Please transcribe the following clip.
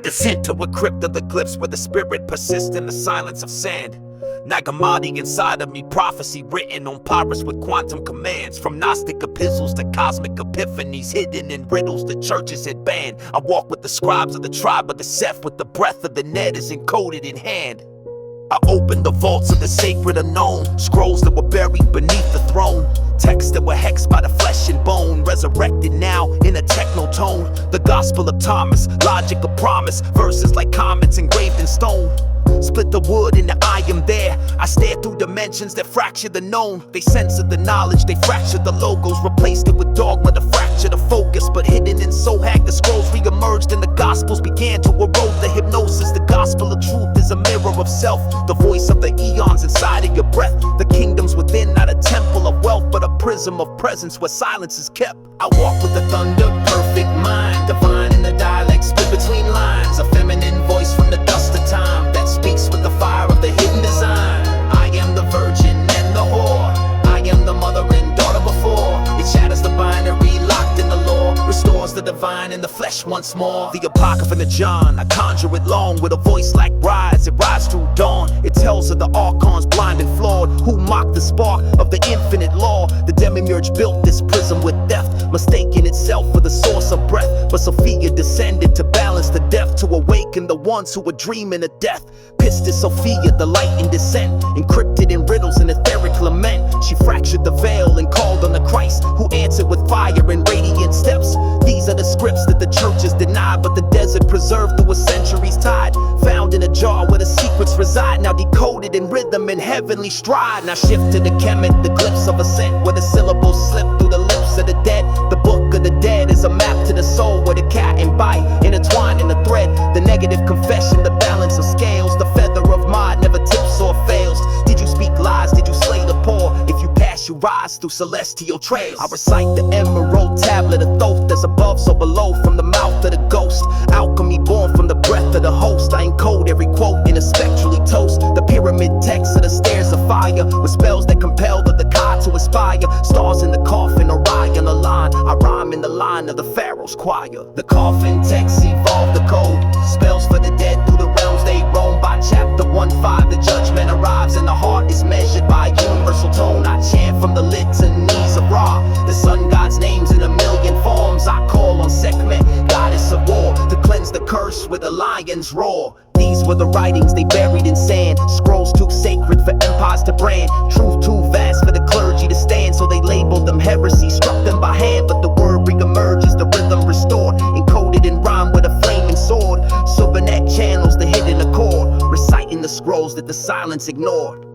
descent to a crypt of the glyphs where the spirit persists in the silence of sand. Hammadi inside of me, prophecy written on papyrus with quantum commands. From Gnostic epistles to cosmic epiphanies, hidden in riddles the churches had banned. I walk with the scribes of the tribe of the Seth, with the breath of the net is encoded in hand. I opened the vaults of the sacred unknown, scrolls that were buried beneath the throne, texts that were hexed by the flesh and bone, resurrected now in a techno tone. The gospel of Thomas, logic of promise, verses like comets engraved in stone. Split the wood into I am there. I stare through dimensions that fracture the known. They censored the knowledge, they fractured the logos, replaced it with dogma to fracture the focus. But hidden in so hacked, the scrolls re-emerged and the gospels began to erode the hypnosis. The gospel of truth is a mirror of self, the voice of the eons inside of your breath. The kingdom's within, not a temple of wealth, but a prism of presence where silence is kept. I walk with the thunder, perfect mind, divine in the dialect, split between lines. A feminine voice from the dust of time that speaks with the fire of the hidden design. I am the virgin and the whore, I am the mother and daughter before. It shatters the binary, locked in the law, restores the divine in the flesh once more. The Apocrypha of John, I conjure it long with a voice like rise. It rides through dawn, it tells of the archons blind and flawed, who mocked the spark of the infinite law. The demiurge built this prism with death, mistaking itself for the source of breath. But Sophia descended to balance the deaf, to awaken the ones who were dreaming of death. Pistis Sophia, the light in descent, encrypted in riddles and etheric lament. She fractured the veil and called on the Christ, who answered with fire and radiant steps. These are the scripts that the churches deny, but the desert preserved through a century's tide. Found in a jar where the secrets reside, now decoded in rhythm and heavenly stride. Now shift to the Kemet, the glyphs of ascent, where the syllables slip through the lips of the dead. The book of the dead is a map to the soul, where the cat and bite intertwine in a thread. The negative confession, the balance of scales, the feather of mod never tips or fails. Did you speak lies? Did you slay the poor? If you pass, you rise through celestial trails. I recite the emerald tablet of Thoth, that's above so below, from the mouth of the ghost. Alchemy born from the breath of the host. I encode every quote in a spectrally toast. The pyramid text of the stairs of fire, with spells that compel the god to aspire. Stars in the coffin, Orion a line. I rhyme in the line of the Pharaoh's choir. The coffin text evolved the code, spells for the dead through the realms they roam. By chapter 1-5 the judgment arrives, and the heart is measured by universal tone. I chant from the litanies of Ra, the sun god's names in a million forms. I call on Sekhmet, goddess of war, to cleanse the curse with a lion's roar. These were the writings they buried in sand, scrolls too sacred for empires to brand, truth too vast for the clergy to stand. So they labeled them heresy, struck them by hand, but the word re-emerges, the rhythm restored, encoded in rhyme with a flaming sword. SUBINAC channels the hidden accord, reciting the scrolls that the silence ignored.